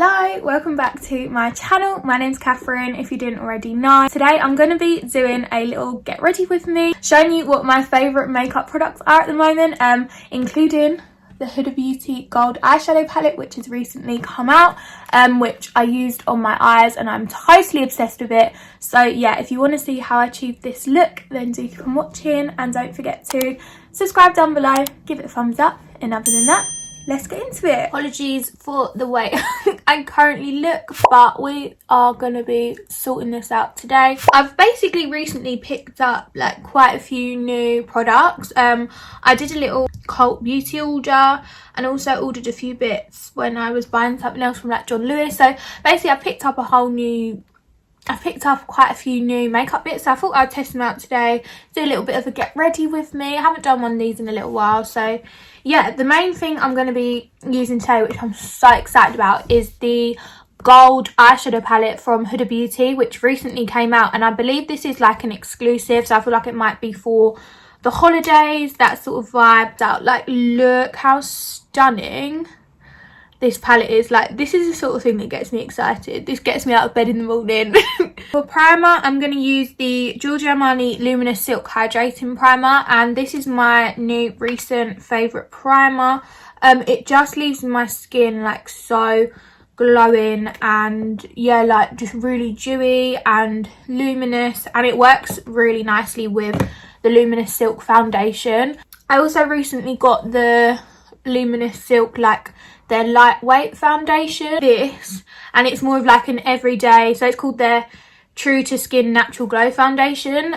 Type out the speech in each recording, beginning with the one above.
Hello, welcome back to my channel. My name's Catherine, if you didn't already know. Today I'm going to be doing a little get ready with me, showing you what my favourite makeup products are at the moment, including the Huda Beauty Gold Eyeshadow Palette, which has recently come out, which I used on my eyes and I'm totally obsessed with it. So yeah, if you want to see how I achieved this look, then do keep on watching and don't forget to subscribe down below, give it a thumbs up, and other than that, let's get into it. Apologies for the way I currently look, but we are going to be sorting this out today. I've basically recently picked up like quite a few new products. I did a little cult beauty order and also ordered a few bits when I was buying something else from like John Lewis. So basically I picked up quite a few new makeup bits, so I thought I'd test them out today, do a little bit of a get ready with me. I haven't done one of these in a little while, so yeah, the main thing I'm going to be using today, which I'm so excited about, is the gold eyeshadow palette from Huda Beauty, which recently came out, and I believe this is like an exclusive, so I feel like it might be for the holidays, that sort of vibe. Out, like, look how stunning this palette is. Like, this is the sort of thing that gets me excited. This gets me out of bed in the morning. For primer, I'm going to use the Giorgio Armani Luminous Silk Hydrating Primer, and this is my new recent favourite primer. It just leaves my skin like so glowing and yeah, like just really dewy and luminous, and it works really nicely with the Luminous Silk foundation. I also recently got the Luminous Silk, like their lightweight foundation, this, and it's more of like an everyday, so it's called their True to Skin Natural Glow foundation,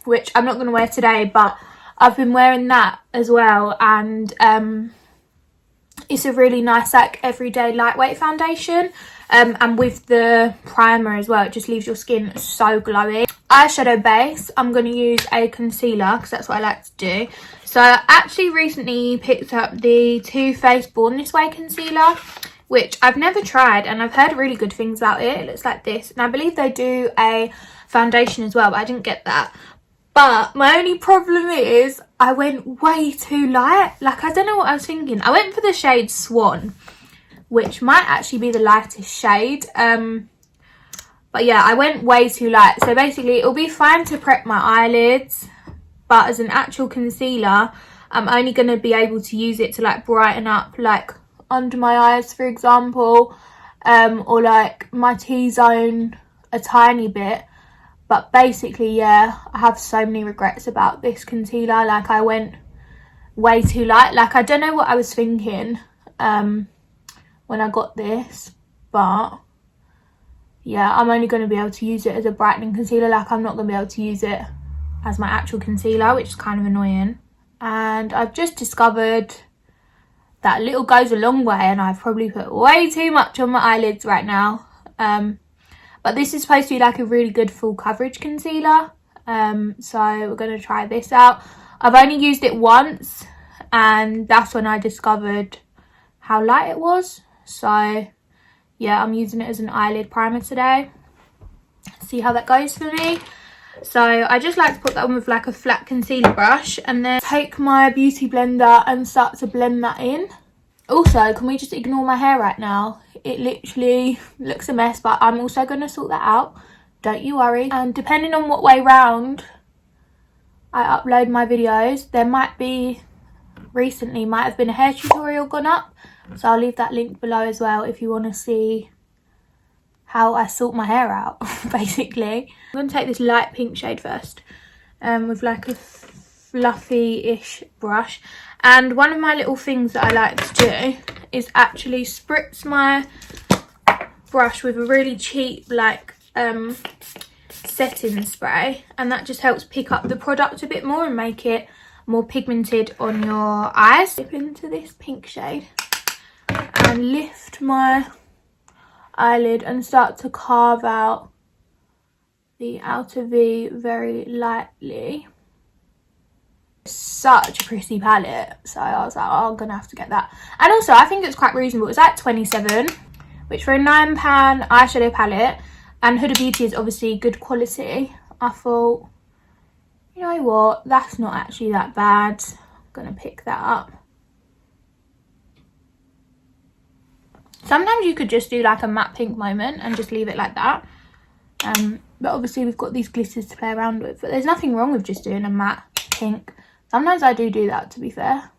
which I'm not going to wear today, but I've been wearing that as well, and it's a really nice like everyday lightweight foundation, and with the primer as well, it just leaves your skin so glowy. Eyeshadow base, I'm going to use a concealer because that's what I like to do. So I actually recently picked up the Too Faced Born This Way concealer, which I've never tried and I've heard really good things about it. It looks like this, and I believe they do a foundation as well, but I didn't get that. But my only problem is I went way too light. Like, I don't know what I was thinking. I went for the shade Swan, which might actually be the lightest shade. But yeah, I went way too light. So basically it'll be fine to prep my eyelids, but as an actual concealer, I'm only going to be able to use it to like brighten up like under my eyes, for example, or like my T-zone a tiny bit. But basically, yeah, I have so many regrets about this concealer. Like, I went way too light. Like, I don't know what I was thinking when I got this, but yeah, I'm only going to be able to use it as a brightening concealer. Like, I'm not going to be able to use it as my actual concealer, which is kind of annoying. And I've just discovered that little goes a long way, and I've probably put way too much on my eyelids right now. But this is supposed to be like a really good full coverage concealer. So we're going to try this out. I've only used it once, and that's when I discovered how light it was. So yeah, I'm using it as an eyelid primer today. See how that goes for me. So I just like to put that on with like a flat concealer brush, and then take my beauty blender and start to blend that in. Also, can we just ignore my hair right now? It literally looks a mess, but I'm also going to sort that out. Don't you worry. And depending on what way round I upload my videos, there might be, recently might have been a hair tutorial gone up. So I'll leave that link below as well if you want to see how I sort my hair out, basically. I'm going to take this light pink shade first, with like a fluffy-ish brush. And one of my little things that I like to do is actually spritz my brush with a really cheap like setting spray, and that just helps pick up the product a bit more and make it more pigmented on your eyes. Dip into this pink shade and lift my eyelid and start to carve out the outer V very lightly. Such a pretty palette, so I was like, oh, I'm gonna have to get that. And also I think it's quite reasonable. It's like £27, which for a £9 eyeshadow palette, and Huda Beauty is obviously good quality, I thought, you know what, that's not actually that bad. I'm gonna pick that up. Sometimes you could just do like a matte pink moment and just leave it like that. But obviously we've got these glitters to play around with. But there's nothing wrong with just doing a matte pink. Sometimes I do that, to be fair.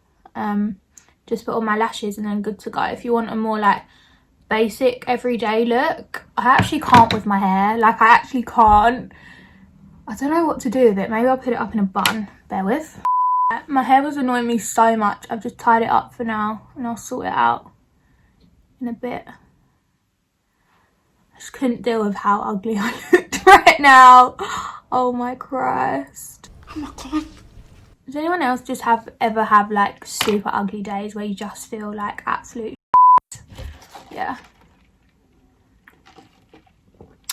Just put on my lashes and then good to go. If you want a more like basic everyday look, I actually can't with my hair. Like, I actually can't. I don't know what to do with it. Maybe I'll put it up in a bun. Bear with. My hair was annoying me so much. I've just tied it up for now and I'll sort it out in a bit. I just couldn't deal with how ugly I looked right now. Oh my Christ. Oh my God. Does anyone else just ever have like super ugly days where you just feel like absolute shit? Yeah.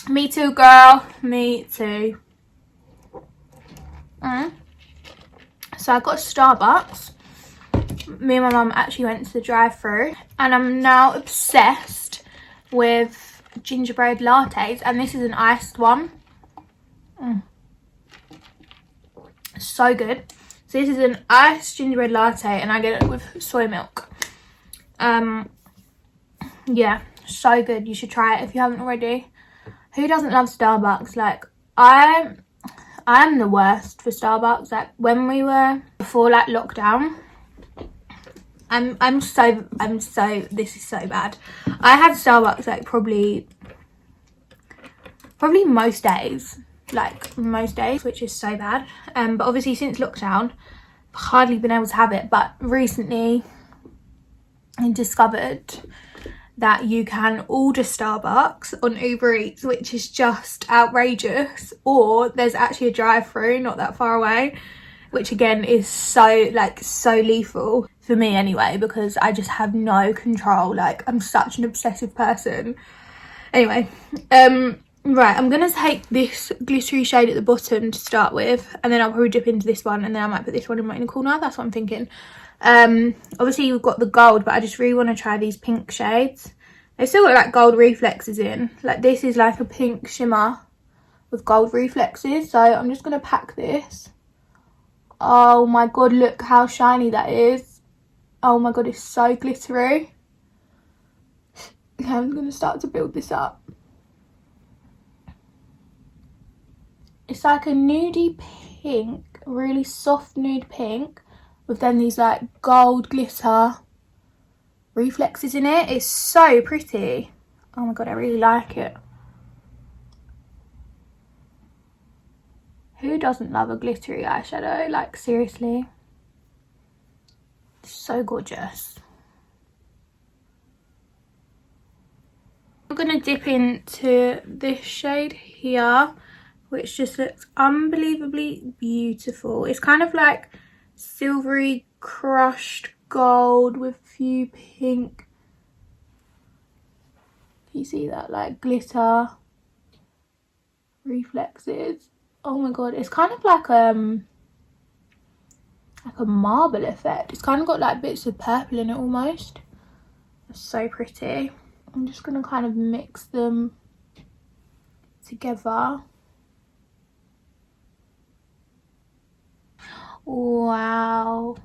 Me too, girl. Me too. So I got Starbucks. Me and my mum actually went to the drive-thru and I'm now obsessed with gingerbread lattes, and this is an iced one. So good. So this is an iced gingerbread latte and I get it with soy milk. Yeah, so good. You should try it if you haven't already. Who doesn't love Starbucks? Like, I'm the worst for Starbucks. Like, when we were before like lockdown, I'm so this is so bad. I had Starbucks like probably most days, which is so bad. But obviously since lockdown, I've hardly been able to have it. But recently I discovered that you can order Starbucks on Uber Eats, which is just outrageous. Or there's actually a drive-through not that far away, which again is so lethal for me anyway, because I just have no control. Like, I'm such an obsessive person. Anyway, right, I'm gonna take this glittery shade at the bottom to start with, and then I'll probably dip into this one, and then I might put this one in my inner corner. That's what I'm thinking. Obviously we've got the gold, but I just really want to try these pink shades. They've still got like gold reflexes in. Like, this is like a pink shimmer with gold reflexes, so I'm just gonna pack this. Oh my God, look how shiny that is. Oh my God, it's so glittery. Okay, I'm gonna start to build this up. It's like a nudie pink, really soft nude pink, with then these like gold glitter reflexes in it. It's so pretty. Oh my God, I really like it. Who doesn't love a glittery eyeshadow? Like, seriously. It's so gorgeous. I'm gonna dip into this shade here, which just looks unbelievably beautiful. It's kind of like silvery crushed gold with a few pink. Can you see that? Like, glitter reflexes. Oh my God, it's kind of like a marble effect. It's kind of got like bits of purple in it almost. It's so pretty. I'm just gonna kind of mix them together. Wow.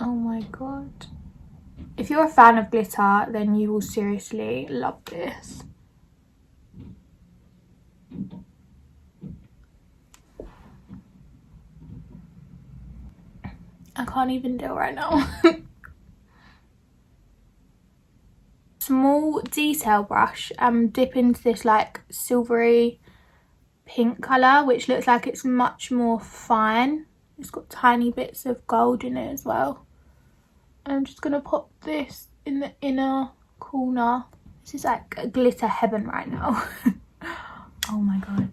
Oh my God. If you're a fan of glitter, then you will seriously love this. I can't even deal right now. Small detail brush, dip into this like silvery pink colour, which looks like it's much more fine. It's got tiny bits of gold in it as well. I'm just gonna pop this in the inner corner. This is like glitter heaven right now. Oh my God.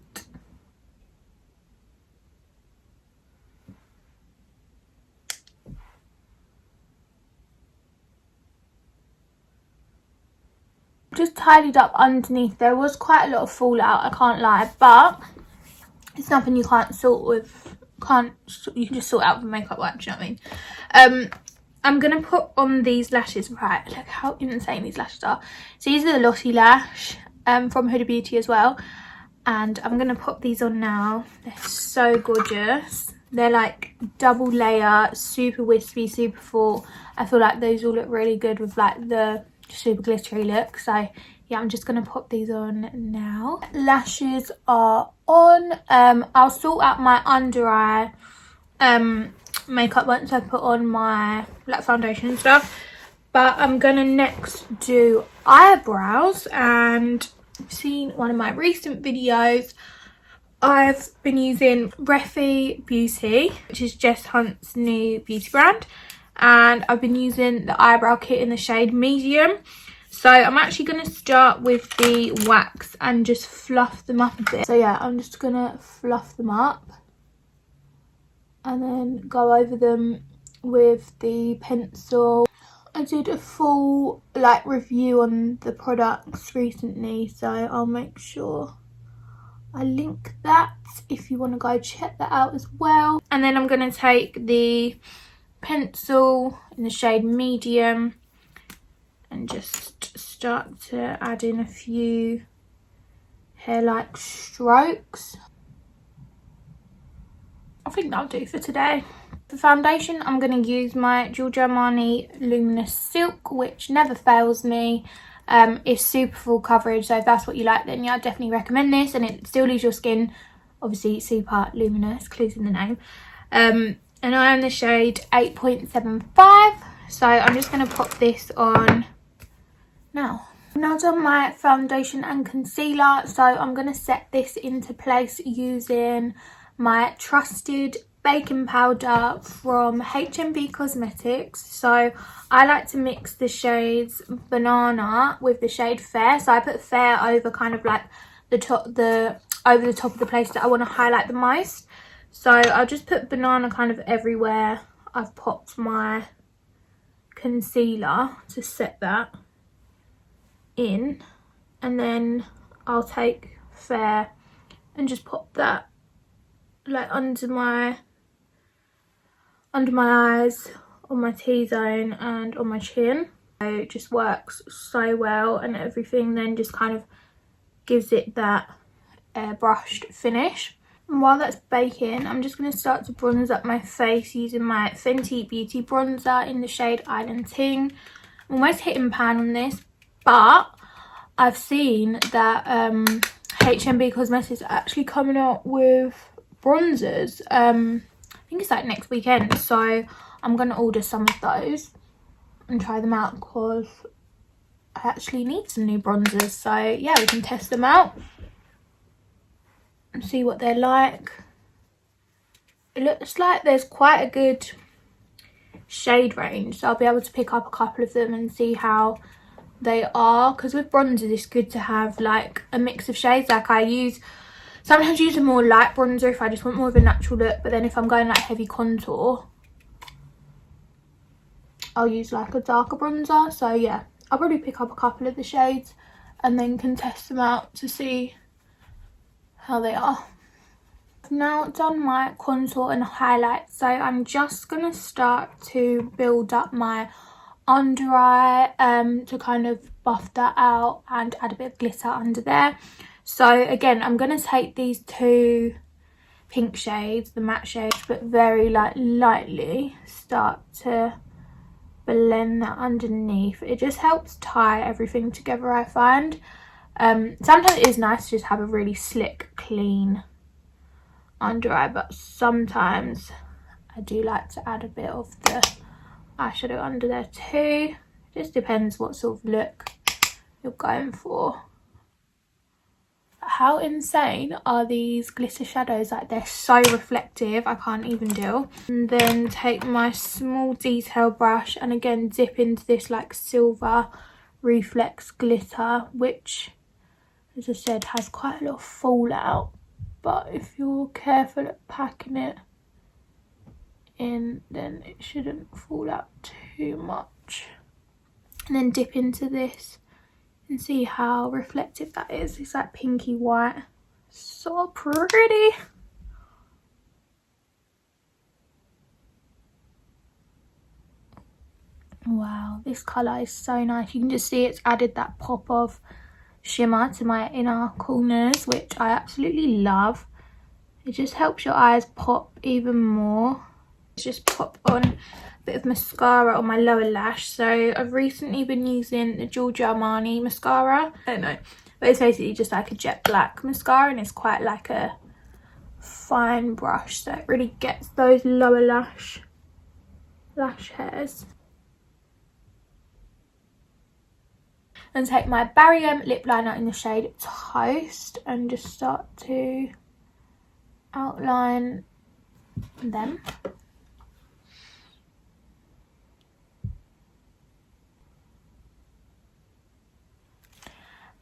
Just tidied up underneath. There was quite a lot of fallout, I can't lie, but it's nothing you can't sort with. You can just sort out with makeup wipe, do you know what I mean? I'm gonna put on these lashes. Right, look how insane these lashes are. So these are the Lottie lash from Huda Beauty as well, and I'm gonna pop these on now. They're so gorgeous. They're like double layer, super wispy, super full. I feel like those all look really good with like the super glittery look. So yeah, I'm just gonna pop these on now. Lashes are on. I'll sort out my under eye makeup once I put on my like foundation and stuff. But I'm gonna next do eyebrows, and if you've seen one of my recent videos, I've been using Refy Beauty, which is Jess Hunt's new beauty brand, and I've been using the eyebrow kit in the shade medium. So I'm actually going to start with the wax and just fluff them up a bit. So yeah, I'm just going to fluff them up and then go over them with the pencil. I did a full like review on the products recently, so I'll make sure I link that if you want to go check that out as well. And then I'm going to take the pencil in the shade medium and just start to add in a few hair-like strokes. I think that'll do for today. For foundation, I'm going to use my Giorgio Armani Luminous Silk, which never fails me. It's super full coverage, so if that's what you like, then yeah, I definitely recommend this. And it still leaves your skin obviously super luminous, clues in the name. And I am the shade 8.75, so I'm just going to pop this on now. I've now done my foundation and concealer, so I'm going to set this into place using my trusted baking powder from HNB Cosmetics. So I like to mix the shades Banana with the shade Fair. So I put Fair over kind of like over the top of the place that I want to highlight the most. So I'll just put Banana kind of everywhere I've popped my concealer to set that in, and then I'll take Fair and just pop that like under my eyes, on my T-zone and on my chin. So it just works so well, and everything then just kind of gives it that airbrushed finish. And while that's baking, I'm just going to start to bronze up my face using my Fenty Beauty bronzer in the shade Island Ting. I'm almost hitting pan on this, but I've seen that HNB Cosmetics are actually coming out with bronzers. I think it's like next weekend, so I'm going to order some of those and try them out because I actually need some new bronzers. So yeah, we can test them out and see what they're like. It looks like there's quite a good shade range, so I'll be able to pick up a couple of them and see how they are, because with bronzers it's good to have like a mix of shades. Like I sometimes use a more light bronzer if I just want more of a natural look, but then if I'm going like heavy contour, I'll use like a darker bronzer. So yeah, I'll probably pick up a couple of the shades and then can test them out to see how they are. I've now done my contour and highlight, so I'm just going to start to build up my under eye to kind of buff that out and add a bit of glitter under there. So again, I'm going to take these two pink shades, the matte shades, but very like lightly start to blend that underneath. It just helps tie everything together, I find. Sometimes it is nice to just have a really slick, clean under eye, but sometimes I do like to add a bit of the eyeshadow under there too. Just depends what sort of look you're going for. How insane are these glitter shadows? Like, they're so reflective, I can't even deal. And then take my small detail brush and again dip into this like silver reflex glitter, which, as I said, has quite a lot of fallout, but if you're careful at packing it in, then it shouldn't fall out too much. And then dip into this and see how reflective that is. It's like pinky white, so pretty. Wow, this colour is so nice. You can just see it's added that pop of shimmer to my inner corners, which I absolutely love. It just helps your eyes pop even more. Just pop on a bit of mascara on my lower lash. So I've recently been using the Giorgio Armani mascara. I don't know, but it's basically just like a jet black mascara, and it's quite like a fine brush, so it really gets those lower lash hairs. And take my Barry lip liner in the shade Toast and just start to outline them.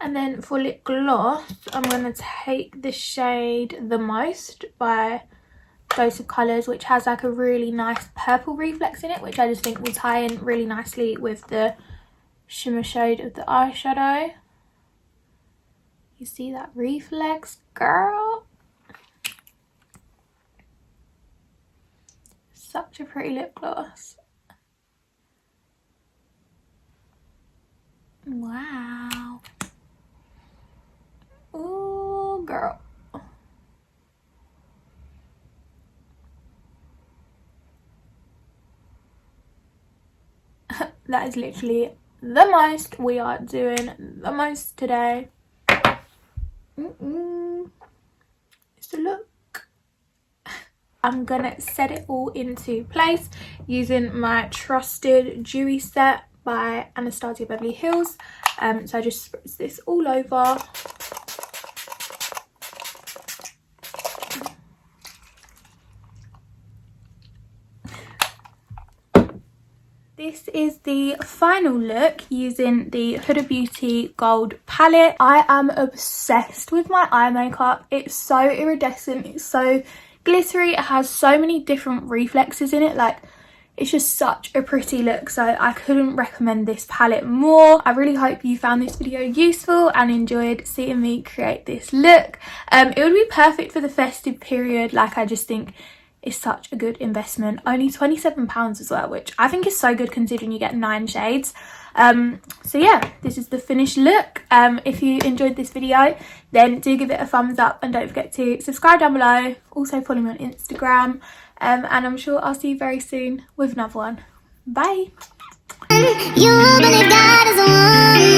And then for lip gloss, I'm going to take the shade The Most by Dose of Colours, which has like a really nice purple reflex in it, which I just think will tie in really nicely with the shimmer shade of the eyeshadow. You see that reflex, girl? Such a pretty lip gloss. Wow. Ooh, girl. That is literally the most. We are doing the most today. It's the look. I'm gonna set it all into place using my trusted dewy set by Anastasia Beverly Hills. So I just spritz this all over. This is the final look using the Huda Beauty Gold palette. I am obsessed with my eye makeup. It's so iridescent, it's so glittery, it has so many different reflexes in it. Like, it's just such a pretty look, so I couldn't recommend this palette more. I really hope you found this video useful and enjoyed seeing me create this look. It would be perfect for the festive period. Like, I just think is such a good investment. Only £27 as well, which I think is so good considering you get 9 shades. So yeah, this is the finished look. If you enjoyed this video, then do give it a thumbs up and don't forget to subscribe down below. Also follow me on Instagram, and I'm sure I'll see you very soon with another one. Bye. You believe God is one.